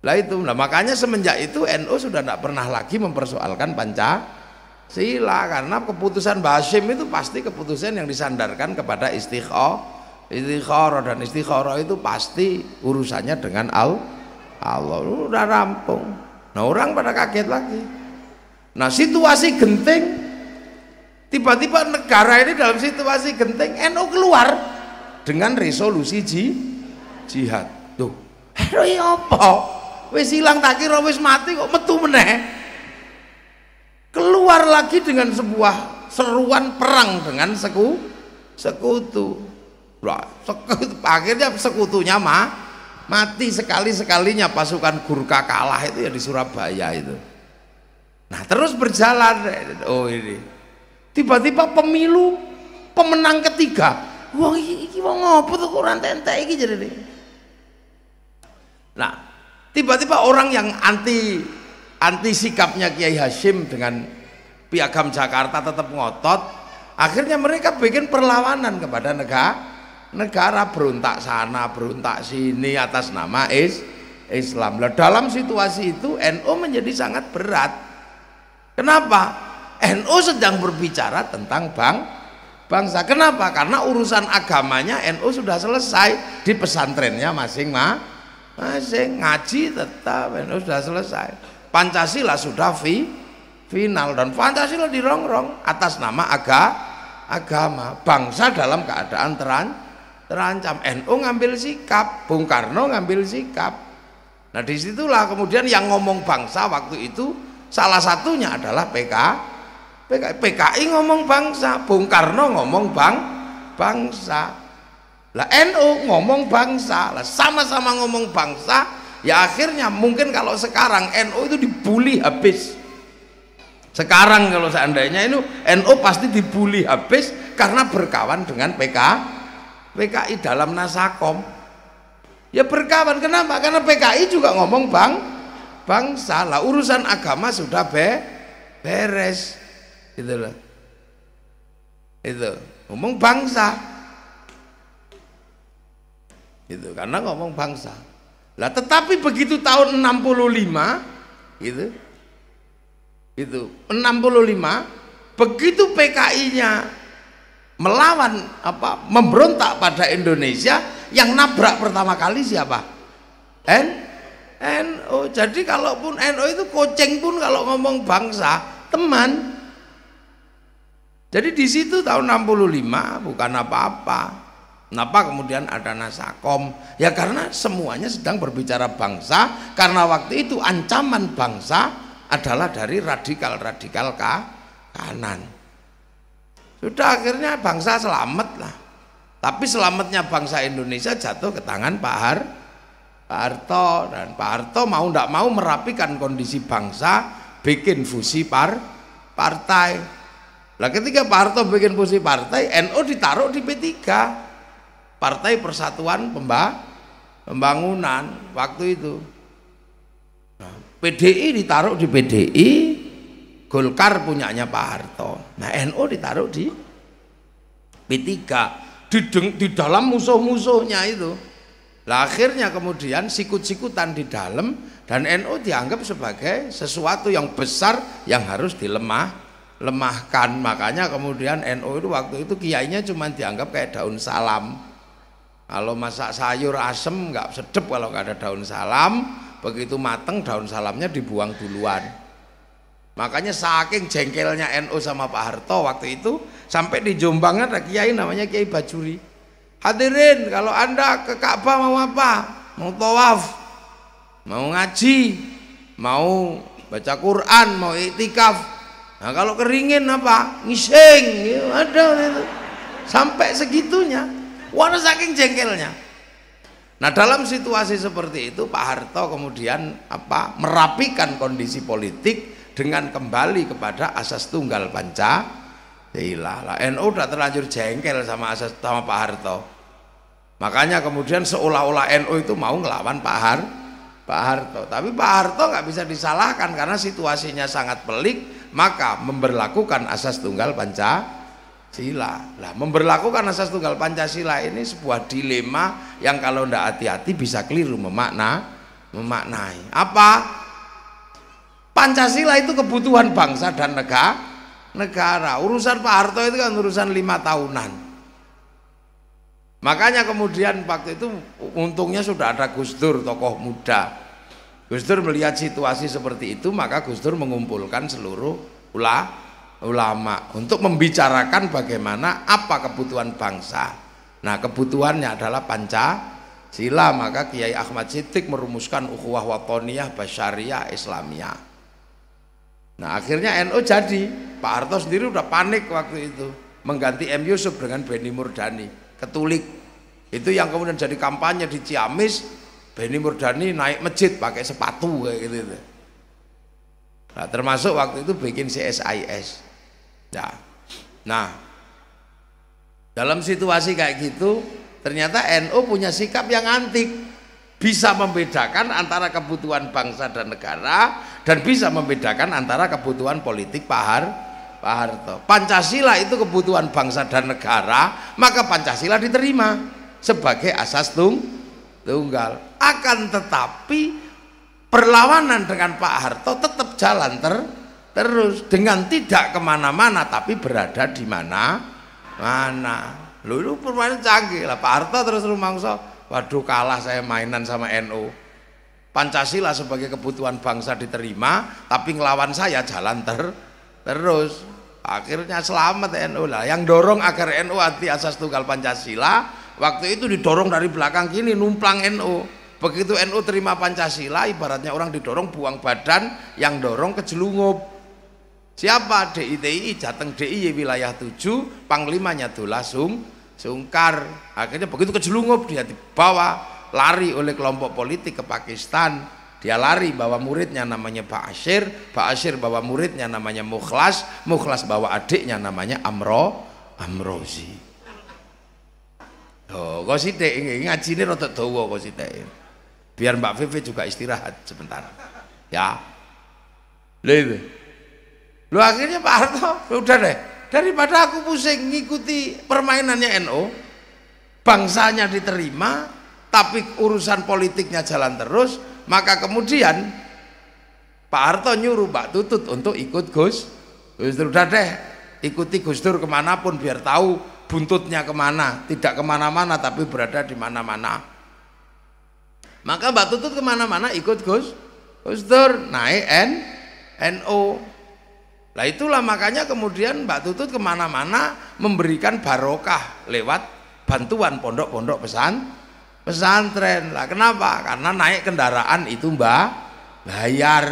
Lah itu, nah makanya semenjak itu NU sudah tidak pernah lagi mempersoalkan Pancasila, karena keputusan Mbah Hasyim itu pasti keputusan yang disandarkan kepada istikharah, dan istikharah itu pasti urusannya dengan Allah. Udah rampung. Nah orang pada kaget lagi. Nah situasi genting, tiba-tiba negara ini dalam situasi genting, NU keluar dengan resolusi jihad. Tuh, apa? Wis hilang tak kira wis mati kok metu meneh. Keluar lagi dengan sebuah seruan perang dengan sekutu. Akhirnya sekutunya mati sekalinya pasukan Gurkha kalah itu ya di Surabaya itu. Nah terus berjalan, oh ini tiba-tiba pemilu pemenang ketiga. Wah iki wong ngopo tuh kurang entek iki jadi. Nah tiba-tiba orang yang anti sikapnya Kiai Hasyim dengan Piagam Jakarta tetap ngotot, akhirnya mereka bikin perlawanan kepada negara, berontak sana berontak sini atas nama Islam. Nah, dalam situasi itu NU menjadi sangat berat. Kenapa? NU sedang berbicara tentang bangsa. Kenapa? Karena urusan agamanya NU sudah selesai di pesantrennya masing-masing, ngaji tetap NU sudah selesai. Pancasila sudah final, dan Pancasila dirongrong atas nama agama. Bangsa dalam keadaan terancam. NU ngambil sikap, Bung Karno ngambil sikap. Nah disitulah kemudian yang ngomong bangsa waktu itu salah satunya adalah PKI ngomong bangsa, Bung Karno ngomong bangsa. Lah NU ngomong bangsa, lah sama-sama ngomong bangsa, ya akhirnya mungkin kalau sekarang NU itu dibully habis. Sekarang kalau seandainya itu NU pasti dibully habis karena berkawan dengan PKI dalam Nasakom. Ya berkawan, kenapa? Karena PKI juga ngomong bangsa. Lah urusan agama sudah beres gitu loh. Itu ngomong bangsa. Itu karena ngomong bangsa. Lah tetapi begitu tahun 65 gitu. Itu 65 begitu PKI-nya melawan memberontak pada Indonesia, yang nabrak pertama kali siapa? NU. Jadi kalaupun NU itu kucing pun kalau ngomong bangsa teman. Jadi di situ tahun 65 bukan apa-apa. Kenapa kemudian ada Nasakom? Ya karena semuanya sedang berbicara bangsa, karena waktu itu ancaman bangsa adalah dari radikal kanan. Sudah akhirnya bangsa selamat lah. Tapi selamatnya bangsa Indonesia jatuh ke tangan Pak Harto, dan Pak Harto mau tidak mau merapikan kondisi bangsa, bikin fusi partai. Lah ketika Pak Harto bikin fusi partai, NU ditaruh di P3, Partai Persatuan Pembangunan waktu itu. PDI ditaruh di PDI, Golkar punyanya Pak Harto. Nah NU ditaruh di P3 di dalam musuh-musuhnya itu. Lah akhirnya kemudian sikut-sikutan di dalam, dan NU dianggap sebagai sesuatu yang besar yang harus dilemahkan. Makanya kemudian NU itu waktu itu kiainya cuma dianggap kayak daun salam. Kalau masak sayur asem nggak sedep kalau nggak ada daun salam. Begitu mateng daun salamnya dibuang duluan. Makanya saking jengkelnya NU sama Pak Harto waktu itu, sampai di Jombang ada kiai namanya Kiai Bajuri. Hadirin, kalau Anda ke Ka'bah mau apa? Mau tawaf, mau ngaji, mau baca Quran, mau iktikaf. Nah kalau keringin apa? Ngising, ada itu. Sampai segitunya. Wah saking jengkelnya. Nah dalam situasi seperti itu Pak Harto kemudian merapikan kondisi politik dengan kembali kepada asas tunggal Pancasila. Lah NU udah terlanjur jengkel sama Pak Harto. Makanya kemudian seolah-olah NU itu mau ngelawan Pak Harto. Tapi Pak Harto nggak bisa disalahkan karena situasinya sangat pelik, maka memberlakukan asas tunggal Pancasila. Lah memberlakukan asas tunggal Pancasila ini sebuah dilema yang kalau tidak hati-hati bisa keliru memaknai apa? Pancasila itu kebutuhan bangsa dan negara. Urusan Pak Harto itu kan urusan 5 tahunan. Makanya kemudian waktu itu untungnya sudah ada Gus Dur, tokoh muda. Gus Dur melihat situasi seperti itu, maka Gus Dur mengumpulkan seluruh ulama untuk membicarakan bagaimana apa kebutuhan bangsa. Nah, kebutuhannya adalah Pancasila. Maka Kiai Ahmad Siddiq merumuskan ukhuwah watoniyah basyariah Islamiyah. Nah, akhirnya NU jadi. Pak Harto sendiri udah panik waktu itu mengganti M. Yusuf dengan Benny Murdani, Katolik. Itu yang kemudian jadi kampanye di Ciamis. Benny Murdani naik masjid pakai sepatu kayak gitu. Nah, termasuk waktu itu bikin CSIS. Nah, dalam situasi kayak gitu ternyata NU punya sikap yang antik, bisa membedakan antara kebutuhan bangsa dan negara dan bisa membedakan antara kebutuhan politik Pak Harto. Pancasila itu kebutuhan bangsa dan negara, maka Pancasila diterima sebagai asas tunggal. Akan tetapi perlawanan dengan Pak Harto tetap jalan terus dengan tidak kemana-mana tapi berada di mana. Lu permainan canggih lah. Pak Harto terus rumangsa, waduh kalah saya mainan sama NU. Pancasila sebagai kebutuhan bangsa diterima, tapi ngelawan saya jalan terus. Akhirnya selamat NU lah. Yang dorong agar NU anti asas tunggal Pancasila, waktu itu didorong dari belakang gini, numplang NU. Begitu NU terima Pancasila, ibaratnya orang didorong buang badan, yang dorong kejelungup. Siapa? DITI, Jateng DIY wilayah 7, panglimanya Dullah Sungkar. Akhirnya begitu kejelungup dia dibawa lari oleh kelompok politik ke Pakistan. Dia lari bawa muridnya namanya Pak Asyir bawa muridnya namanya Mukhlas bawa adiknya namanya Amrozi. Oh, kok sithik ngaji ini rada dawa kok sithik. Biar Mbak Vivi juga istirahat sebentar. Ya. Lu akhirnya Pak Harto udah deh, daripada aku pusing ngikuti permainannya NU, bangsanya diterima tapi urusan politiknya jalan terus, maka kemudian Pak Harto nyuruh Mbak Tutut untuk ikut Gus Dur. Udah deh, ikuti Gus Dur kemanapun biar tahu buntutnya kemana, tidak kemana-mana tapi berada di mana-mana. Maka Mbak Tutut kemana-mana ikut Gus Dur, naik NU. Lah itulah makanya kemudian Mbak Tutut kemana-mana memberikan barokah lewat bantuan pondok-pondok pesantren. Lah kenapa? Karena naik kendaraan itu bayar.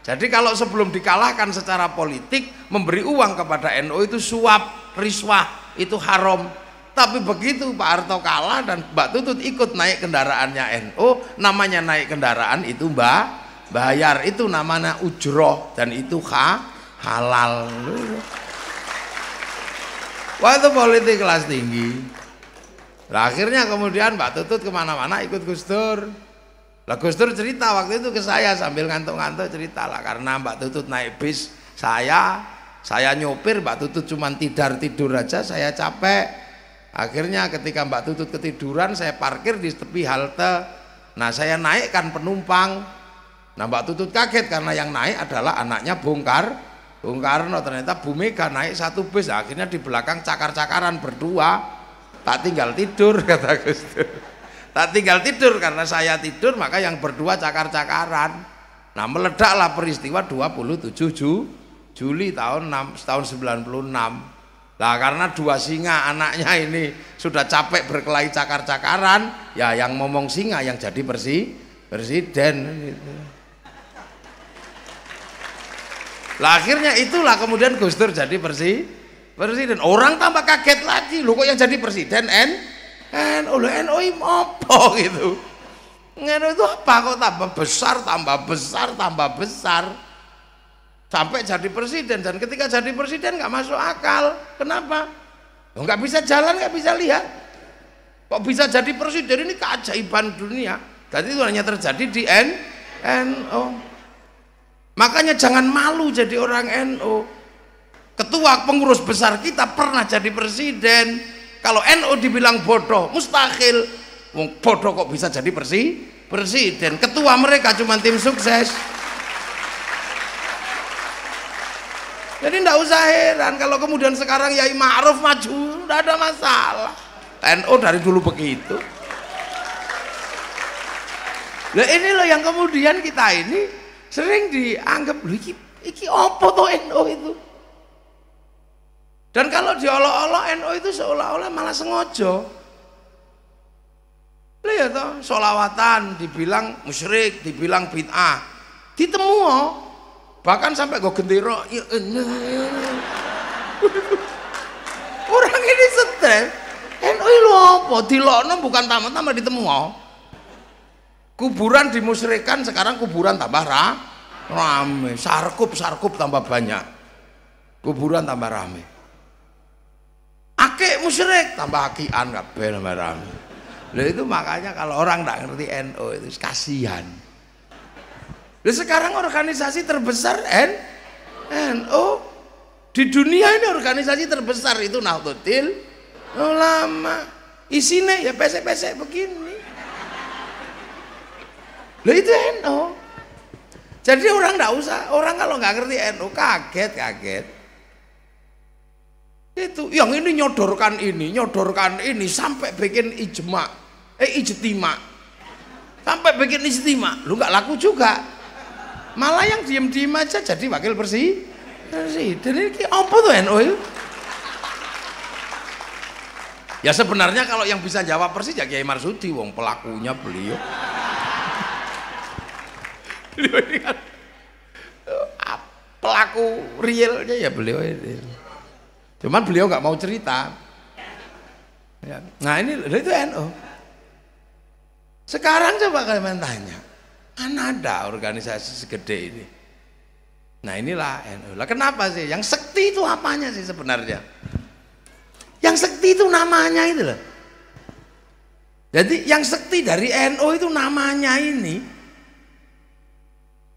Jadi kalau sebelum dikalahkan secara politik memberi uang kepada NU itu suap, riswah, itu haram. Tapi begitu Pak Harto kalah dan Mbak Tutut ikut naik kendaraannya NU, namanya naik kendaraan itu bayar, itu namanya ujroh dan itu halal. Wah, itu politik kelas tinggi. Nah, akhirnya kemudian Mbak Tutut kemana-mana ikut Gus Dur. Lah Gus Dur cerita waktu itu ke saya sambil ngantuk-ngantuk cerita lah, karena Mbak Tutut naik bis saya nyopir, Mbak Tutut cuma tidur aja, saya capek. Akhirnya ketika Mbak Tutut ketiduran, saya parkir di tepi halte. Nah, saya naikkan penumpang. Nah, Mbak Tutut kaget karena yang naik adalah anaknya Bung Karno. Ternyata Bu Mega naik satu bis. Akhirnya di belakang cakar-cakaran berdua. Tak tinggal tidur, kata Gus Dur. Tak tinggal tidur karena saya tidur, maka yang berdua cakar-cakaran. Nah, meledaklah peristiwa 27 Juli tahun 96. Nah, karena dua singa anaknya ini sudah capek berkelahi cakar-cakaran, ya yang ngomong singa yang jadi presiden gitu. Lah akhirnya itulah kemudian Gus Dur jadi presiden. Orang tambah kaget lagi, loh kok yang jadi presiden NU apa gitu. NU itu apa kok tambah besar sampai jadi presiden. Dan ketika jadi presiden nggak masuk akal. Kenapa? Loh, nggak bisa jalan, nggak bisa lihat. Kok bisa jadi presiden? Ini keajaiban dunia. Dan itu hanya terjadi di NU. Makanya jangan malu jadi orang NU. Ketua pengurus besar kita pernah jadi presiden. Kalau NU dibilang bodoh, mustahil. Bodoh kok bisa jadi presiden. presiden, ketua mereka cuma tim sukses. Jadi tidak usah heran kalau kemudian sekarang Yai Ma'ruf maju, tidak ada masalah. NU dari dulu begitu. Nah ini loh yang kemudian kita ini sering dianggap, loh iki apa toh NU itu? Dan kalau diolok-olok NU itu seolah-olah malah sengaja. Lihat toh, sholawatan dibilang musyrik, dibilang bid'ah, ditemu. Bahkan sampai gue gendera, orang ini stres. NU lu apa? Dilokno bukan tamat-tamat ditemu. Kuburan dimusyrikan, sekarang kuburan tambah rame. Sarkup tambah banyak. Kuburan tambah rame. Akik musyrik tambah akian kabeh tambah rame. Lah itu makanya kalau orang nggak ngerti NU itu kasihan. Nah, sekarang organisasi terbesar NU di dunia ini, organisasi terbesar itu Nahdlatul Ulama. Isinya ya pesek-pesek begini. Lah itu NU. Jadi orang nggak usah, orang kalau nggak ngerti NU kaget. Itu yang ini nyodorkan ini sampai bikin ijtima, sampai bikin ijtima, lu nggak laku juga. Malah yang diem aja jadi wakil presiden. Ini apa tuh NU itu? Ya sebenarnya kalau yang bisa jawab persis ya Kiai Marsudi, wong pelakunya beliau. Beliau ini kan pelaku realnya ya beliau ini. Cuman beliau nggak mau cerita. Nah ini itu NU. Sekarang coba kalian tanya, mana ada organisasi segede ini? Nah inilah NU. Lah kenapa sih? Yang sekti itu apanya sih sebenarnya? Yang sekti itu namanya itu loh. Jadi yang sekti dari NU itu namanya ini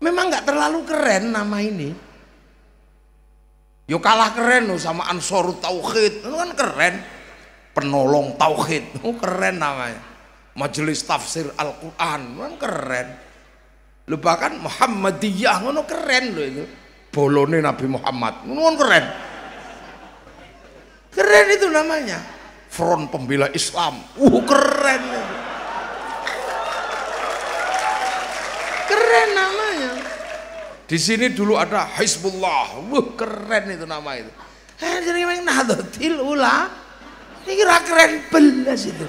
memang nggak terlalu keren nama ini. Yo kalah keren loh sama Ansarut Tauhid, itu kan keren. Penolong Tauhid, itu keren namanya. Majelis Tafsir Al-Quran, kan keren. Lu bahkan Muhammadiyah, itu keren loh itu. Bolone Nabi Muhammad, itu kan keren. Keren itu namanya. Front Pembela Islam, keren itu. Keren namanya. Di sini dulu ada Hizbullah, keren itu nama itu. Jadi memang Nahdlatul Ulama, ini kira keren belas itu.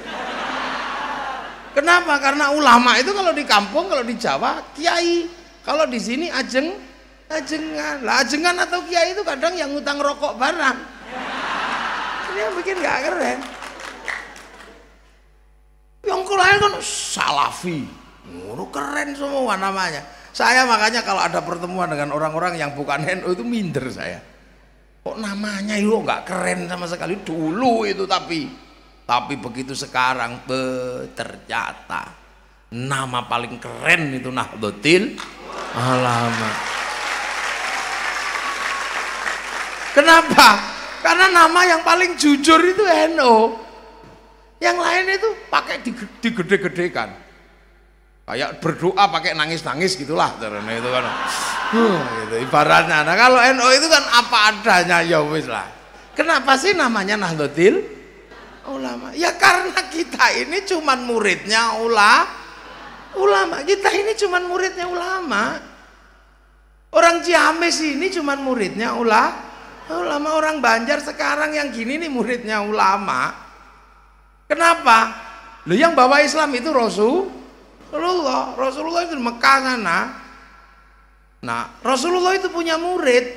Kenapa? Karena ulama itu kalau di kampung, kalau di Jawa kiai, kalau di sini ajengan. Lah ajengan atau kiai itu kadang yang ngutang rokok barang. Ini yang bikin gak keren. Yang lain kan Salafi, keren semua namanya. Saya makanya kalau ada pertemuan dengan orang-orang yang bukan NU itu minder saya. Kok namanya itu nggak keren sama sekali dulu itu, tapi begitu sekarang ternyata nama paling keren itu Nahdlatul Ulama. Kenapa? Karena nama yang paling jujur itu NU. Yang lain itu pakai digede-gedekan. Kayak berdoa pakai nangis-nangis gitulah karena itu kan gitu ibaratnya. Nah kalau NU itu kan apa adanya, ya wis lah. Kenapa sih namanya Nahdlatul Ulama? Ya karena kita ini cuman muridnya ulama. Kita ini cuman muridnya ulama. Orang Ciamis ini cuman muridnya ulama. Orang Banjar sekarang yang gini nih muridnya ulama. Kenapa? Loh yang bawa Islam itu Rasulullah itu di Mekah sana. Nah, Rasulullah itu punya muridnya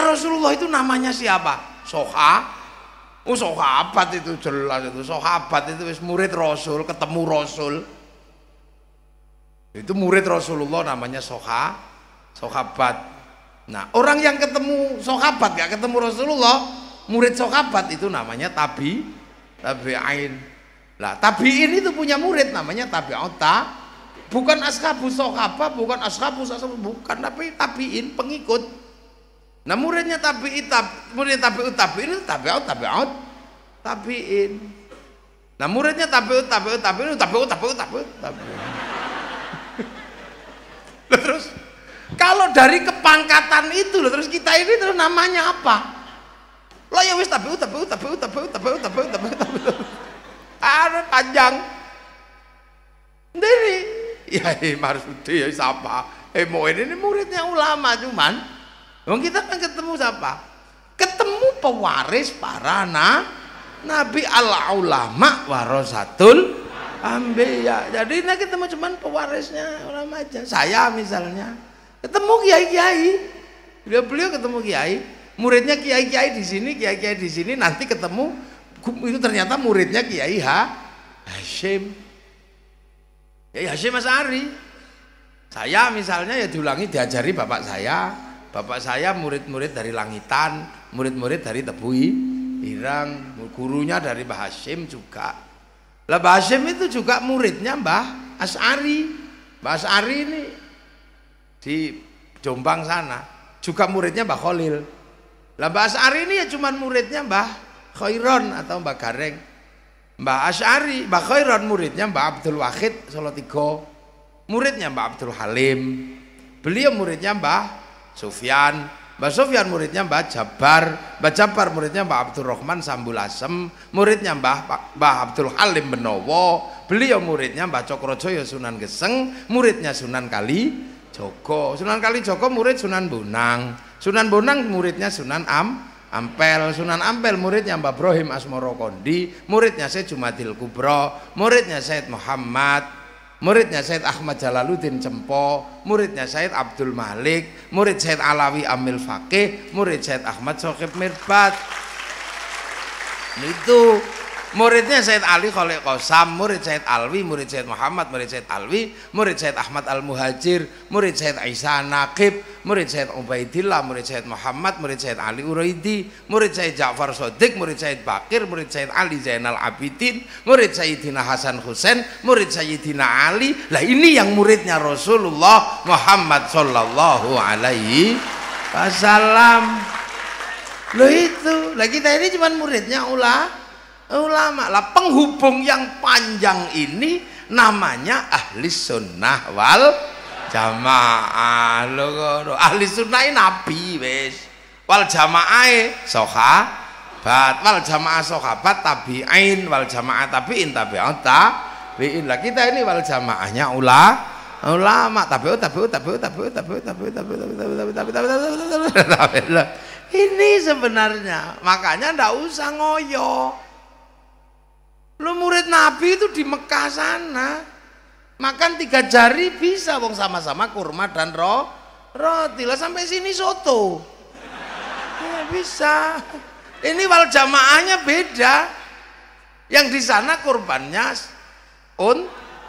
Rasulullah itu namanya siapa? Sahabat itu jelas itu. Sahabat itu murid Rasul, ketemu Rasul. Itu murid Rasulullah namanya sahabat. Nah, orang yang ketemu sahabat gak ketemu Rasulullah, murid sahabat itu namanya tabi'in. Lah tabi'in itu punya murid namanya tabi'ut, bukan ashabus sahabah, bukan ashabus bukan, tapi tabi'in, pengikut. Nah muridnya tabi'in, murid tabi'in itu tabi'in. Nah muridnya tabiut. Terus kalau dari kepangkatan itu loh, terus kita ini terus namanya apa? Lah ya wis tabiut. Ada panjang. Dari ya Marsudi ya siapa? Mau ini muridnya ulama cuman. Wong kita kan ketemu siapa? Ketemu pewaris para nabi al-ulama warasatul anbiya. Jadi ini ketemu cuman pewarisnya ulama aja. Saya misalnya ketemu kiai-kiai. Beliau ketemu kiai, muridnya kiai-kiai di sini, nanti ketemu itu ternyata muridnya Kiai Hasyim. Kiai Hasyim Asy'ari. Saya misalnya ya diulangi diajari bapak saya murid-murid dari Langitan, murid-murid dari Tebui Irang, gurunya dari Mbah Hasyim juga. Lah Mbah Hasyim itu juga muridnya Mbah Asy'ari. Mbah Asy'ari ini di Jombang sana juga muridnya Mbah Khalil. Lah Mbah Asy'ari ini ya cuman muridnya Mbah Khairon atau Mbah Gareng. Mbah Asy'ari, Mbah Khairon muridnya Mbah Abdul Wahid Solotigo, muridnya Mbah Abdul Halim. Beliau muridnya Mbah Sufyan, Mbah Sufyan muridnya Mbah Jabar, Mbah Jabar muridnya Mbah Abdul Rahman Sambulasem, muridnya Mbah Abdul Halim Benowo. Beliau muridnya Mbah Cokrojoyo Sunan Geseng, muridnya Sunan Kalijogo. Sunan Kalijogo murid Sunan Bonang, Sunan Bonang muridnya Sunan Ampel, Sunan Ampel muridnya Mbah Ibrahim Asmoro Kondi, muridnya Syed Jumadil Kubro, muridnya Syed Muhammad, muridnya Syed Ahmad Jalaluddin Cempo, muridnya Syed Abdul Malik, murid Syed Alawi Amil Fakih, murid Syed Ahmad Sokib Mirbat. Itu muridnya Syed Ali Khalil Qasam, murid Syed Alwi, murid Syed Muhammad, murid Syed Alwi, murid Syed Ahmad Al-Muhajir, murid Syed Isa Naqib, murid Syed Ubaidillah, murid Syed Muhammad, murid Syed Ali Uraidi, murid Syed Ja'far Shodiq, murid Syed Bakir, murid Syed Ali Zainal Abidin, murid Sayyidina Hasan Husain, murid Sayyidina Ali. Lah ini yang muridnya Rasulullah Muhammad sallallahu alaihi wasallam. Loh itu, lah kita ini cuma muridnya ulama. Lah penghubung yang panjang ini namanya ahli sunnah wal jamaah. Loh, ahli sunnah nabi wis, wal jamaah sahabat, wal jamaah sahabat tabi'in, wal jamaah tabi'in tabi'ut tabi'in. Lah kita ini wal jamaahnya ulama tabi'ut. Ini sebenarnya makanya ndak usah ngoyo. Lu murid Nabi itu di Mekah sana makan 3 jari bisa, wong sama-sama kurma dan roti. Lah sampai sini soto ya bisa. Ini wal jamaahnya beda. Yang di sana kurbannya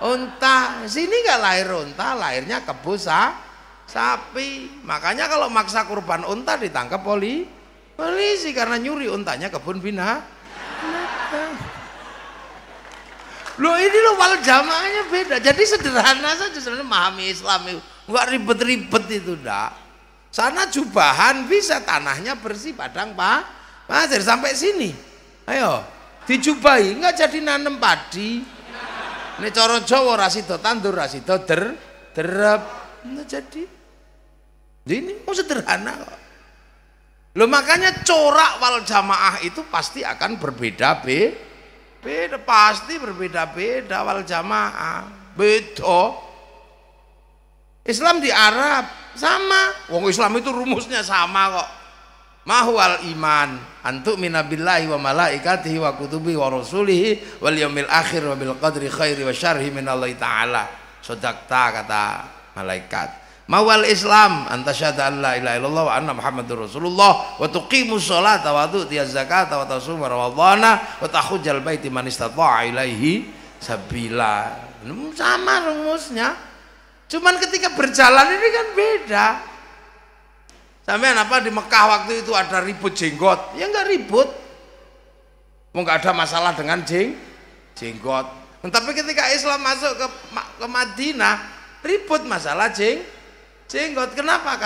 unta, sini nggak lahir unta, lahirnya kebo sapi. Makanya kalau maksa kurban unta ditangkap polisi karena nyuri untanya kebun binatang. Loh ini loh wal jamaahnya beda. Jadi sederhana saja sebenarnya memahami Islam itu, nggak ribet-ribet itu dah. Sana jubahan bisa, tanahnya bersih, padang pasir sampai sini. Ayo dijubahi, nggak jadi nanem padi. Ini coro Jawa rasido tandur, rasido derep, nggak jadi. Ini mau sederhana kok. Loh makanya corak wal jamaah itu pasti akan berbeda-beda. Pasti berbeda-beda wal jamaah. Beda. Islam di Arab sama. Wong Islam itu rumusnya sama kok. Mahwal iman antuk minabillahi wa malaikatihi wa kutubihi wa rasulihi wal yaumil akhir wa bil qadri khairi wa syarhi minallahi ta'ala. Sodakta kata malaikat. Mawal Islam antasyhadu an la ilaha illallah wa anna Muhammadur Rasulullah wa tuqimus sholata wa tu'tiyaz zakata wa tasuma ramadhana wa tahujjal baiti man istata'a ilaihi sabila. Sama rumusnya. Cuman ketika berjalan ini kan beda. Sampean apa di Mekah waktu itu ada ribut jenggot? Ya enggak ribut. Mau enggak ada masalah dengan jenggot. Tapi ketika Islam masuk ke Madinah, ribut masalah jenggot. Kenapa?